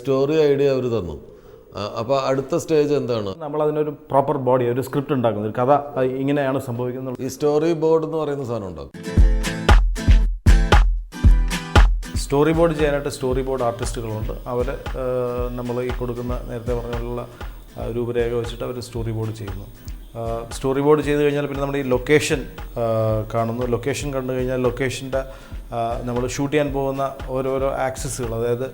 Story idea അവർ തന്നു. അപ്പോൾ അടുത്ത സ്റ്റേജ് എന്താണ്? നമ്മൾ അതിനൊരു പ്രോപ്പർ ബോഡി, ഒരു സ്ക്രിപ്റ്റ് ഉണ്ടാക്കുന്നത്, ഒരു കഥ ഇങ്ങനെയാണ് സംഭവിക്കുന്നത്. ഈ സ്റ്റോറി ബോർഡ് എന്ന് പറയുന്ന സാധനം ഉണ്ടാകും. സ്റ്റോറി ബോർഡ് ചെയ്യാനായിട്ട് സ്റ്റോറി ബോർഡ് ആർട്ടിസ്റ്റുകളുണ്ട്. അവർ നമ്മൾ ഈ കൊടുക്കുന്ന നേരത്തെ പറഞ്ഞുള്ള രൂപരേഖ വെച്ചിട്ട് അവർ സ്റ്റോറി ബോർഡ് ചെയ്യുന്നു. സ്റ്റോറി ബോർഡ് ചെയ്ത് കഴിഞ്ഞാൽ പിന്നെ നമ്മുടെ ഈ ലൊക്കേഷൻ കാണുന്നു. ലൊക്കേഷൻ കണ്ടു കഴിഞ്ഞാൽ ലൊക്കേഷൻ്റെ നമ്മൾ ഷൂട്ട് ചെയ്യാൻ പോകുന്ന ഓരോരോ ആക്സസുകൾ, അതായത്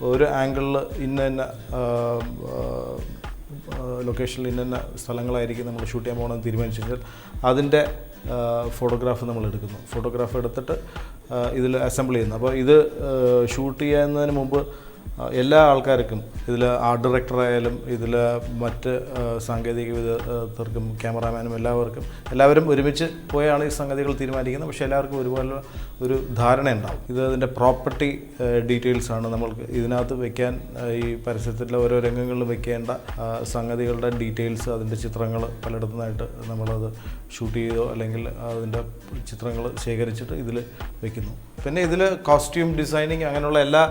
ഒരു ആംഗിളിൽ ഇന്ന ലൊക്കേഷനിൽ ഇന്ന സ്ഥലങ്ങളായിരിക്കും നമ്മൾ ഷൂട്ട് ചെയ്യാൻ പോകണമെന്ന് തീരുമാനിച്ചു കഴിഞ്ഞാൽ അതിൻ്റെ ഫോട്ടോഗ്രാഫ് നമ്മൾ എടുക്കുന്നു. ഫോട്ടോഗ്രാഫ് എടുത്തിട്ട് ഇതിൽ അസംബിൾ ചെയ്യുന്നു. അപ്പോൾ ഇത് ഷൂട്ട് ചെയ്യുന്നതിന് മുമ്പ് എല്ലാ ആൾക്കാർക്കും, ഇതിൽ ആർട്ട് ഡയറക്ടറായാലും ഇതിൽ മറ്റ് സാങ്കേതിക വിദഗ്ധർക്കും ക്യാമറാമാനും എല്ലാവരും ഒരുമിച്ച് പോയാണ് ഈ സംഗതികൾ തീരുമാനിക്കുന്നത്. പക്ഷേ എല്ലാവർക്കും ഒരുപോലെ ഒരു ധാരണ ഉണ്ടാവും. ഇത് അതിൻ്റെ പ്രോപ്പർട്ടി ഡീറ്റെയിൽസാണ് നമ്മൾക്ക് ഇതിനകത്ത് വയ്ക്കാൻ, ഈ പരസ്യത്തിലെ ഓരോ രംഗങ്ങളിൽ വയ്ക്കേണ്ട സംഗതികളുടെ ഡീറ്റെയിൽസ്, അതിൻ്റെ ചിത്രങ്ങൾ പലയിടത്തുനിന്നായിട്ട് നമ്മളത് ഷൂട്ട് ചെയ്തോ അല്ലെങ്കിൽ അതിൻ്റെ ചിത്രങ്ങൾ ശേഖരിച്ചിട്ട് ഇതിൽ വയ്ക്കുന്നു. പിന്നെ ഇതിൽ കോസ്റ്റ്യൂം ഡിസൈനിങ് അങ്ങനെയുള്ള എല്ലാ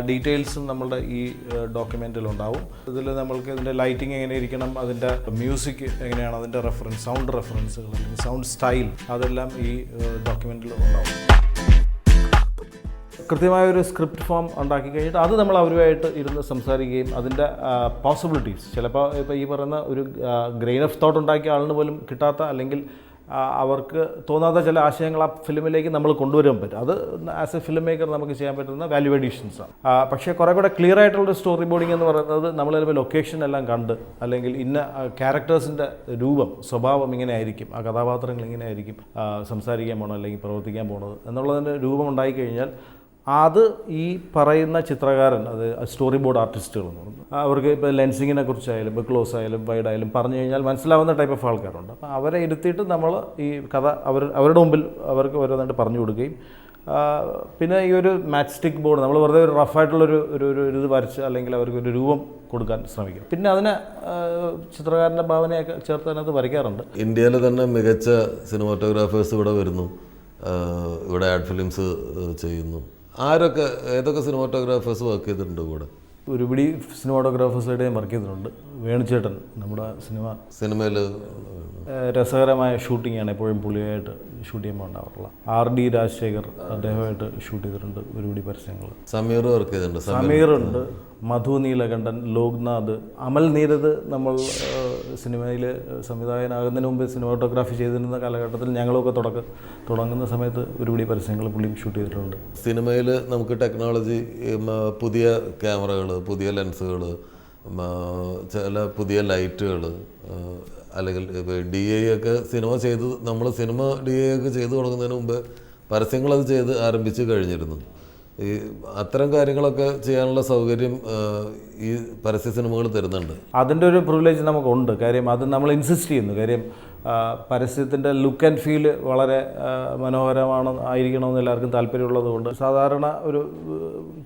ഡീറ്റെയിൽസും നമ്മളുടെ ഈ ഡോക്യുമെൻറ്റിലുണ്ടാവും. ഇതിൽ നമ്മൾക്ക് ഇതിൻ്റെ ലൈറ്റിംഗ് എങ്ങനെ ഇരിക്കണം, അതിൻ്റെ മ്യൂസിക് എങ്ങനെയാണ്, അതിൻ്റെ റെഫറൻസ്, സൗണ്ട് റെഫറൻസുകൾ അല്ലെങ്കിൽ സൗണ്ട് സ്റ്റൈൽ, അതെല്ലാം ഈ ഡോക്യുമെൻറ്റിൽ ഉണ്ടാവും. കൃത്യമായൊരു സ്ക്രിപ്റ്റ് ഫോം ഉണ്ടാക്കി കഴിഞ്ഞിട്ട് അത് നമ്മൾ അവരുമായിട്ട് ഇരുന്ന് സംസാരിക്കുകയും അതിൻ്റെ പോസിബിലിറ്റീസ്, ചിലപ്പോൾ ഇപ്പോൾ ഈ പറയുന്ന ഒരു ഗ്രെയിൻ ഓഫ് തോട്ട് ഉണ്ടാക്കിയ ആളിന് പോലും കിട്ടാത്ത അല്ലെങ്കിൽ അവർക്ക് തോന്നാത്ത ചില ആശയങ്ങൾ ആ ഫിലിമിലേക്ക് നമ്മൾ കൊണ്ടുവരാൻ പറ്റും. അത് ആസ് എ ഫിലിം മേക്കർ നമുക്ക് ചെയ്യാൻ പറ്റുന്ന വാല്യൂ അഡീഷൻസാണ്. പക്ഷേ കുറേ കൂടെ ക്ലിയർ ആയിട്ടുള്ള സ്റ്റോറി ബോർഡിംഗ് എന്ന് പറയുന്നത് നമ്മൾ ചിലപ്പോൾ ലൊക്കേഷൻ എല്ലാം കണ്ട് അല്ലെങ്കിൽ ഇന്ന ക്യാരക്ടേഴ്സിൻ്റെ രൂപം, സ്വഭാവം ഇങ്ങനെ ആയിരിക്കും, ആ കഥാപാത്രങ്ങൾ ഇങ്ങനെ ആയിരിക്കും സംസാരിക്കാൻ പോകണം അല്ലെങ്കിൽ പ്രവർത്തിക്കാൻ പോകുന്നത് എന്നുള്ളതിൻ്റെ രൂപം ഉണ്ടായിക്കഴിഞ്ഞാൽ അത് ഈ പറയുന്ന ചിത്രകാരൻ, അത് സ്റ്റോറി ബോർഡ് ആർട്ടിസ്റ്റുകൾ എന്ന് പറഞ്ഞു, അവർക്ക് ഇപ്പോൾ ലെൻസിങ്ങിനെ കുറിച്ചായാലും ഇപ്പോൾ ക്ലോസ് ആയാലും വൈഡ് ആയാലും പറഞ്ഞു കഴിഞ്ഞാൽ മനസ്സിലാവുന്ന ടൈപ്പ് ഓഫ് ആൾക്കാരുണ്ട്. അപ്പോൾ അവരെ ഇരുത്തിയിട്ട് നമ്മൾ ഈ കഥ അവരുടെ മുമ്പിൽ അവർക്ക് ഓരോന്നായിട്ട് പറഞ്ഞു കൊടുക്കുകയും പിന്നെ ഈ ഒരു മാച്ച് സ്റ്റിക്ക് ബോർഡ് നമ്മൾ വെറുതെ ഒരു റഫായിട്ടുള്ളൊരു ഒരു ഇത് വരച്ച് അല്ലെങ്കിൽ അവർക്കൊരു രൂപം കൊടുക്കാൻ ശ്രമിക്കും. പിന്നെ അതിനെ ചിത്രകാരൻ്റെ ഭാവനയൊക്കെ ചേർത്ത് അതിനകത്ത് വരയ്ക്കാറുണ്ട്. ഇന്ത്യയിലെ തന്നെ മികച്ച സിനിമാറ്റോഗ്രാഫേഴ്സ് ഇവിടെ വരുന്നു, ഇവിടെ ആഡ് ഫിലിംസ് ചെയ്യുന്നു. ഏതൊക്കെ സിനിമാറ്റോഗ്രാഫേഴ്സ് വർക്ക് ചെയ്തിട്ടുണ്ട് കൂടെ? ഒരുപിടി സിനിമാറ്റോഗ്രാഫേഴ്സായിട്ട് വർക്ക് ചെയ്തിട്ടുണ്ട്. വേണുചേട്ടൻ നമ്മുടെ സിനിമയിൽ രസകരമായ ഷൂട്ടിങ്ങാണ് എപ്പോഴും പുള്ളിയായിട്ട് ഷൂട്ട് ചെയ്യുമ്പോൾ ഉണ്ടാവാറുള്ള. RD രാജശേഖർ അദ്ദേഹമായിട്ട് ഷൂട്ട് ചെയ്തിട്ടുണ്ട് ഒരുപിടി പരസ്യങ്ങൾ. സമീർ വർക്ക് ചെയ്തിട്ടുണ്ട്. സമീറുണ്ട്, മധു നീലകണ്ഠൻ, ലോക്നാഥ്, അമൽ നീരദ് നമ്മൾ സിനിമയിൽ സംവിധായകനാകുന്നതിന് മുമ്പ് സിനിമാറ്റോഗ്രാഫി ചെയ്തിരുന്ന കാലഘട്ടത്തിൽ ഞങ്ങളൊക്കെ തുടങ്ങുന്ന സമയത്ത് ഒരുപിടി പരസ്യങ്ങൾ പുള്ളിയും ഷൂട്ട് ചെയ്തിട്ടുണ്ട്. സിനിമയിൽ നമുക്ക് ടെക്നോളജി, പുതിയ ക്യാമറകൾ, പുതിയ ലെൻസുകൾ, ചില പുതിയ ലൈറ്റുകൾ, അല്ലെങ്കിൽ DI ഒക്കെ നമ്മൾ സിനിമ DI ഒക്കെ ചെയ്തു തുടങ്ങുന്നതിന് മുമ്പ് പരസ്യങ്ങളത് ചെയ്ത് ആരംഭിച്ച് കഴിഞ്ഞിരുന്നു. ഈ അത്തരം കാര്യങ്ങളൊക്കെ ചെയ്യാനുള്ള സൗകര്യം ഈ പരസ്യ സിനിമകൾ തരുന്നുണ്ട്. അതിൻ്റെ ഒരു പ്രിവിലേജ് നമുക്കുണ്ട്. കാര്യം അത് നമ്മൾ ഇൻസിസ്റ്റ് ചെയ്യുന്നു. കാര്യം പരസ്യത്തിൻ്റെ ലുക്ക് ആൻഡ് ഫീൽ വളരെ ആയിരിക്കണമെന്ന് എല്ലാവർക്കും താല്പര്യമുള്ളത് കൊണ്ട് സാധാരണ ഒരു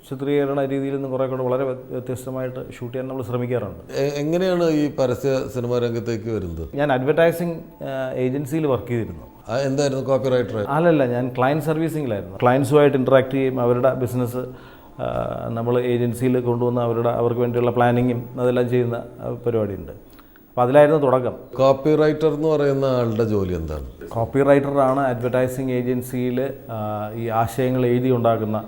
ചിത്രീകരണ രീതിയിൽ നിന്ന് കുറേ കൂടെ വളരെ വ്യത്യസ്തമായിട്ട് ഷൂട്ട് ചെയ്യാൻ നമ്മൾ ശ്രമിക്കാറുണ്ട്. എങ്ങനെയാണ് ഈ പരസ്യ സിനിമാ രംഗത്തേക്ക് വരുന്നത്? ഞാൻ അഡ്വർടൈസിങ് ഏജൻസിയിൽ വർക്ക് ചെയ്തിരുന്നു. എന്തായിരുന്നു? Copy writer? അല്ലല്ല, ഞാൻ ക്ലയൻറ്റ് സർവീസിങ്ങിലായിരുന്നു. ക്ലയൻസുമായിട്ട് ഇൻട്രാക്ട് ചെയ്യും, അവരുടെ ബിസിനസ് നമ്മൾ ഏജൻസിയിൽ കൊണ്ടുവന്ന് അവർക്ക് വേണ്ടിയുള്ള പ്ലാനിങ്ങും അതെല്ലാം ചെയ്യുന്ന പരിപാടിയുണ്ട്. അപ്പോൾ അതിലായിരുന്നു തുടക്കം. കോപ്പി റൈറ്റർ എന്ന് പറയുന്ന ആളുടെ ജോലി എന്താണ്? കോപ്പി റൈറ്ററാണ് അഡ്വർടൈസിങ് ഏജൻസിയിൽ ഈ ആശയങ്ങൾ എഴുതി ഉണ്ടാക്കുന്ന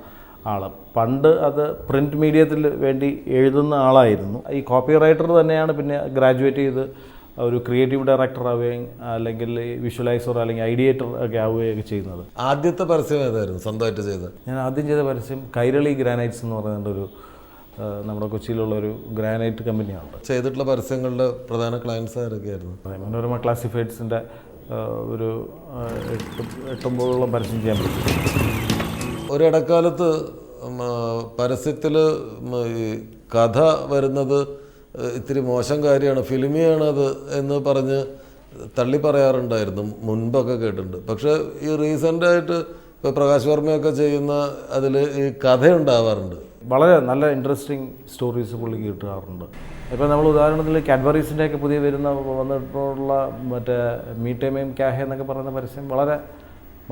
ആൾ. പണ്ട് അത് പ്രിൻറ്റ് മീഡിയത്തിൽ വേണ്ടി എഴുതുന്ന ആളായിരുന്നു. ഈ കോപ്പി റൈറ്റർ തന്നെയാണ് പിന്നെ ഗ്രാജുവേറ്റ് ചെയ്ത് ഒരു ക്രിയേറ്റീവ് ഡയറക്ടർ ആവുകയും അല്ലെങ്കിൽ വിഷ്വലൈസർ അല്ലെങ്കിൽ ഐഡിയേറ്റർ ഒക്കെ ആവുകയൊക്കെ ചെയ്യുന്നത്. ആദ്യത്തെ പരസ്യം ഏതായിരുന്നു സ്വന്തമായിട്ട് ചെയ്തത്? ഞാൻ ആദ്യം ചെയ്ത പരസ്യം കൈരളി ഗ്രാനൈറ്റ്സ് എന്ന് പറയുന്നൊരു നമ്മുടെ കൊച്ചിയിലുള്ളൊരു ഗ്രാനൈറ്റ് കമ്പനിയാണ്. ചെയ്തിട്ടുള്ള പരസ്യങ്ങളുടെ പ്രധാന ക്ലയൻസ് ആരൊക്കെയായിരുന്നു? മനോരമ ക്ലാസിഫൈഡ്സിൻ്റെ ഒരു 8-9 പരസ്യം ചെയ്യാൻ പറ്റും. ഒരിടക്കാലത്ത് പരസ്യത്തിൽ കഥ വരുന്നത് ഇത്തിരി മോശം കാര്യമാണ്, ഫിലിമിയാണത് എന്ന് പറഞ്ഞ് തള്ളി പറയാറുണ്ടായിരുന്നു, മുൻപൊക്കെ കേട്ടിട്ടുണ്ട്. പക്ഷേ ഈ റീസെൻ്റായിട്ട് ഇപ്പോൾ പ്രകാശ് വർമ്മയൊക്കെ ചെയ്യുന്ന അതിൽ ഈ കഥയുണ്ടാവാറുണ്ട്. വളരെ നല്ല ഇൻട്രസ്റ്റിംഗ് സ്റ്റോറീസ് പുള്ളിക്ക് കിട്ടാറുണ്ട്. ഇപ്പോൾ നമ്മൾ ഉദാഹരണത്തിൽ കാഡ്ബറീസിൻ്റെയൊക്കെ വന്നിട്ടുള്ള മറ്റേ മീറ്റേമയും ക്യാഹെ എന്നൊക്കെ പറയുന്ന പരസ്യം വളരെ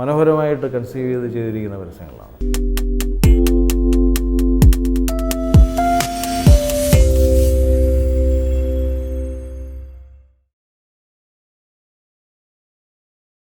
മനോഹരമായിട്ട് കൺസീവ് ചെയ്തിരിക്കുന്ന പരസ്യങ്ങളാണ്.